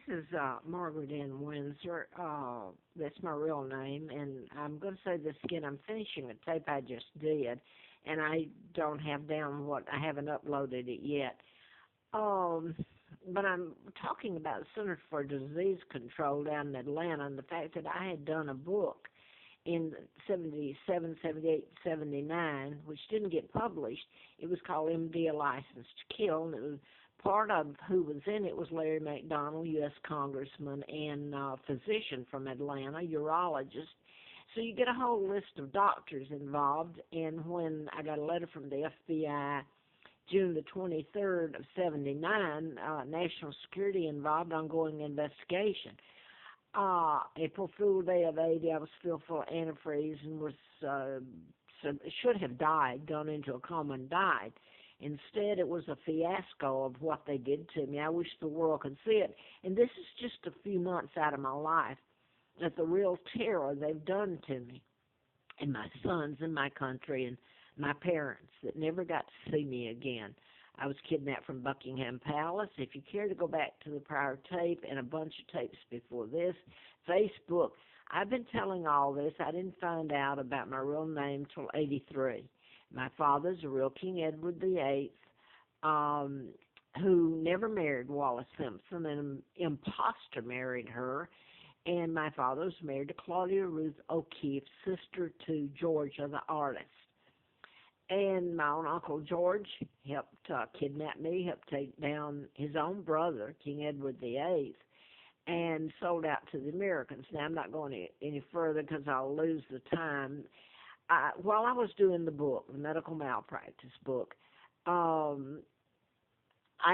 is Margaret Ann Windsor. That's my real name, and I'm going to say this again. I'm finishing a tape I just did, and I don't have down what I haven't uploaded it yet. Um, but I'm talking about the Center for Disease Control down in Atlanta, and the fact that I had done a book in 77, 78, 79, which didn't get published. It was called MD: A License to Kill, and it was part of who was in it was Larry McDonald, U.S. Congressman and physician from Atlanta, urologist. So you get a whole list of doctors involved, and when I got a letter from the FBI June the 23rd of 79, national security involved, ongoing investigation. April Fool Day of 80, I was still full of antifreeze and was should have died, gone into a coma and died. Instead, it was a fiasco of what they did to me. I wish the world could see it. And this is just a few months out of my life at the real terror they've done to me and my sons and my country and my parents that never got to see me again. I was kidnapped from Buckingham Palace. If you care to go back to the prior tape and a bunch of tapes before this, Facebook, I've been telling all this. I didn't find out about my real name till 83. My father's a real King Edward VIII, who never married Wallace Simpson, and an imposter married her. And my father was married to Claudia Ruth O'Keefe, sister to Georgia, the artist. And my own Uncle George helped kidnap me, helped take down his own brother, King Edward VIII, and sold out to the Americans. Now, I'm not going any further because I'll lose the time. While I was doing the book, the medical malpractice book, I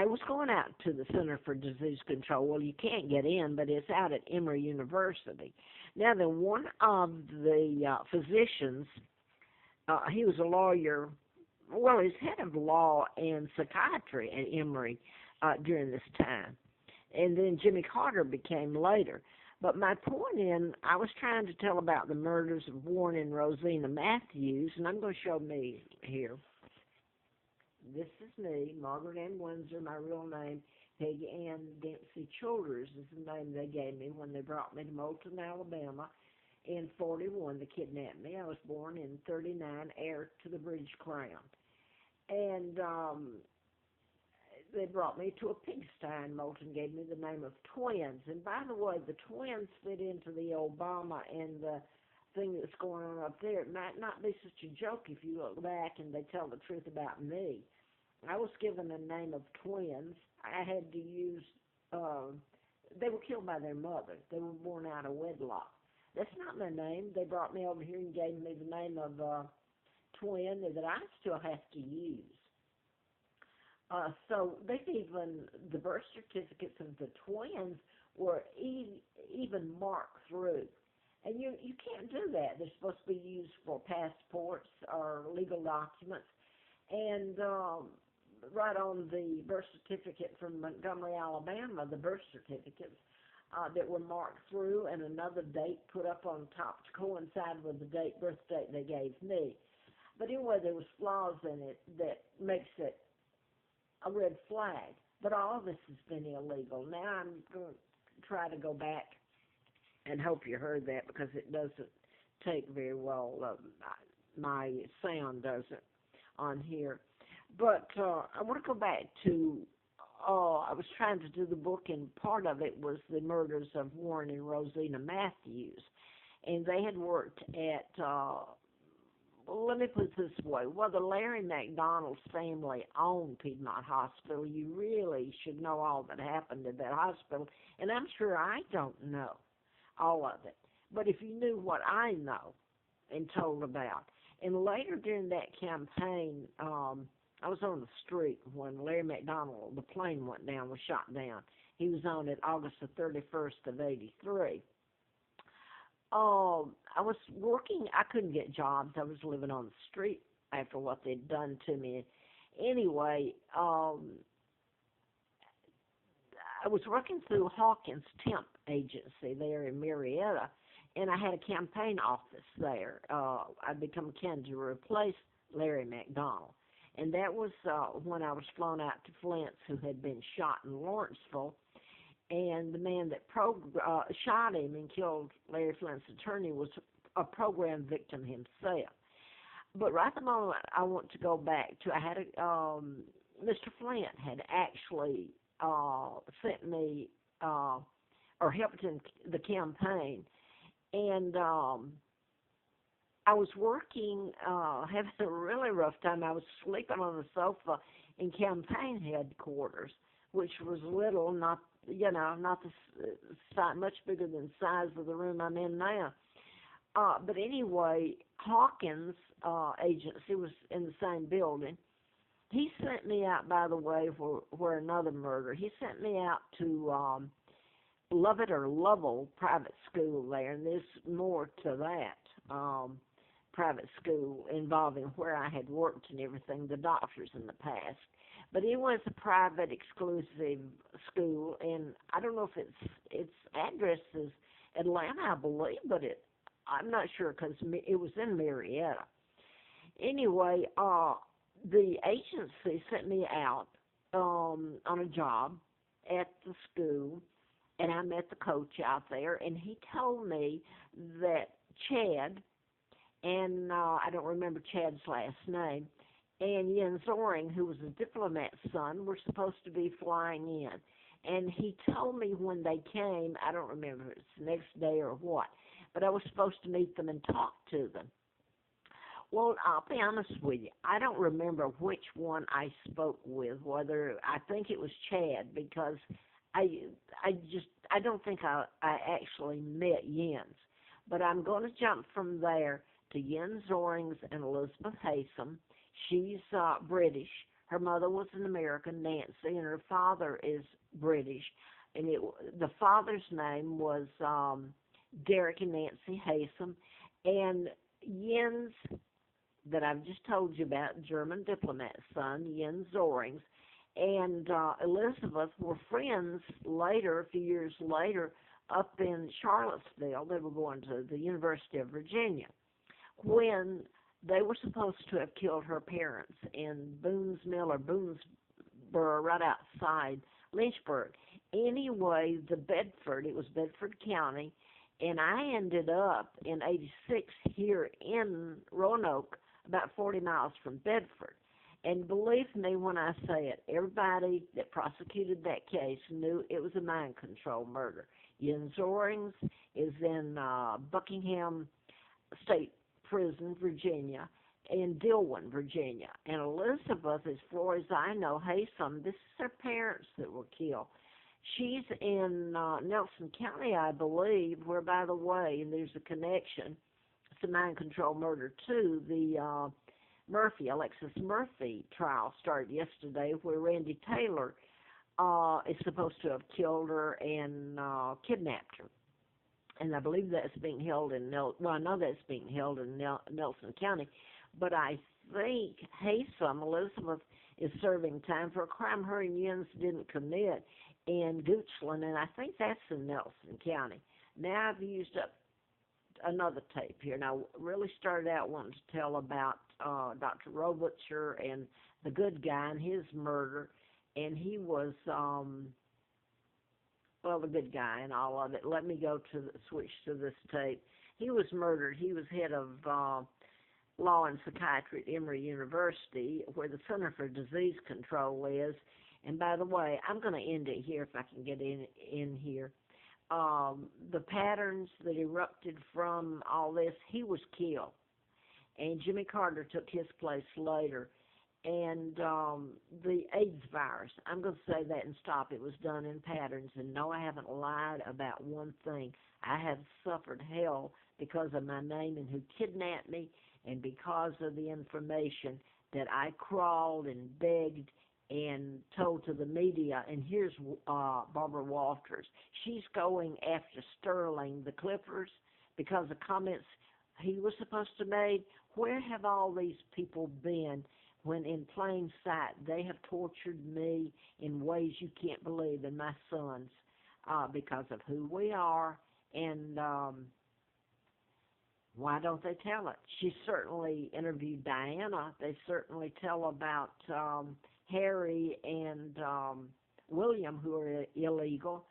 was going out to the Center for Disease Control. Well, you can't get in, but it's out at Emory University. Now, then one of the physicians, he was a lawyer, well, he's head of law and psychiatry at Emory during this time. And then Jimmy Carter became later. But my point I was trying to tell about the murders of Warren and Rosina Matthews, and I'm going to show me here. This is me, Margaret Ann Windsor, my real name. Peggy Ann Dempsey Childers is the name they gave me when they brought me to Moulton, Alabama. In 41, they kidnapped me. I was born in 39, heir to the British Crown. And they brought me to a pigsty in Moulton, gave me the name of Twins. And by the way, the twins fit into the Obama and the thing that's going on up there. It might not be such a joke if you look back and they tell the truth about me. I was given the name of Twins. I had to use, they were killed by their mother. They were born out of wedlock. That's not their name. They brought me over here and gave me the name of Twin that I still have to use. So they've even, the birth certificates of the twins were even marked through. And you can't do that. They're supposed to be used for passports or legal documents. And right on the birth certificate from Montgomery, Alabama, the birth certificates that were marked through and another date put up on top to coincide with the birth date they gave me. But anyway, there was flaws in it that makes it a red flag. But all of this has been illegal. Now I'm going to try to go back and hope you heard that because it doesn't take very well. My sound doesn't on here. But I want to go back to, I was trying to do the book, and part of it was the murders of Warren and Rosina Matthews. And they had worked at, let me put it this way. Well, the Larry McDonald's family owned Piedmont Hospital. You really should know all that happened at that hospital. And I'm sure I don't know all of it. But if you knew what I know and told about. And later during that campaign, I was on the street when Larry McDonald, the plane went down, was shot down. He was on it August the 31st of 83. I was working, I couldn't get jobs. I was living on the street after what they'd done to me. Anyway, I was working through Hawkins Temp Agency there in Marietta, and I had a campaign office there. I'd become a candidate to replace Larry McDonald. And that was when I was flown out to Flint's, who had been shot in Lawrenceville. and the man that shot him and killed Larry Flint's attorney was a program victim himself. But right the moment I want to go back to, I had Mr. Flint had actually sent me or helped in the campaign, and I was working, having a really rough time. I was sleeping on the sofa in campaign headquarters, which was little, not not the size, much bigger than the size of the room I'm in now. But anyway, Hawkins agency was in the same building. He sent me out, by the way, for another murder. He sent me out to Lovett or Lovell private school there, and there's more to that private school involving where I had worked and everything, the doctors in the past. But it was a private, exclusive school, and I don't know if its address is Atlanta, I believe, but I'm not sure because it was in Marietta. Anyway, the agency sent me out on a job at the school, and I met the coach out there, and he told me that Chad, and I don't remember Chad's last name, and Jens Oring, who was a diplomat's son, were supposed to be flying in. And he told me when they came, I don't remember if it's the next day or what, but I was supposed to meet them and talk to them. Well, I'll be honest with you, I don't remember which one I spoke with, whether I think it was Chad, because I don't think I actually met Jens. But I'm going to jump from there to Jens Orings and Elizabeth Haysom. She's British. Her mother was an American, Nancy, and her father is British. And the father's name was Derek and Nancy Haysom. And Jens, that I've just told you about, German diplomat son, Jens Orings, and Elizabeth were friends later, a few years later, up in Charlottesville. They were going to the University of Virginia when they were supposed to have killed her parents in Boone's Mill or Boonesboro, right outside Lynchburg. Anyway, it was Bedford County, and I ended up in '86 here in Roanoke, about 40 miles from Bedford. And believe me when I say it, everybody that prosecuted that case knew it was a mind control murder. Jens Orings is in Buckingham State Prison, Virginia, in Dillwyn, Virginia. And Elizabeth, as far as I know, Haysom, this is her parents that were killed. She's in Nelson County, I believe, where, by the way, and there's a connection, it's a mind control murder too, the Alexis Murphy trial started yesterday, where Randy Taylor is supposed to have killed her and kidnapped her. And I believe that's being held in I know that's being held in Nelson County, but I think Haysom, Elizabeth, is serving time for a crime her and Jens didn't commit in Goochland, and I think that's in Nelson County. Now I've used up another tape here, and I really started out wanting to tell about Dr. Robitscher and the good guy and his murder, and he was the good guy and all of it. Let me switch to this tape. He was murdered. He was head of law and psychiatry at Emory University, where the Center for Disease Control is. And by the way, I'm going to end it here if I can get in here. The patterns that erupted from all this, he was killed. And Jimmy Carter took his place later. And the AIDS virus, I'm going to say that and stop. It was done in patterns. And no, I haven't lied about one thing. I have suffered hell because of my name and who kidnapped me, and because of the information that I crawled and begged and told to the media. And here's Barbara Walters. She's going after Sterling, the Clippers, because of comments he was supposed to make. Where have all these people been when in plain sight they have tortured me in ways you can't believe, and my sons, because of who we are, and why don't they tell it? She certainly interviewed Diana. They certainly tell about Harry and William, who are illegal.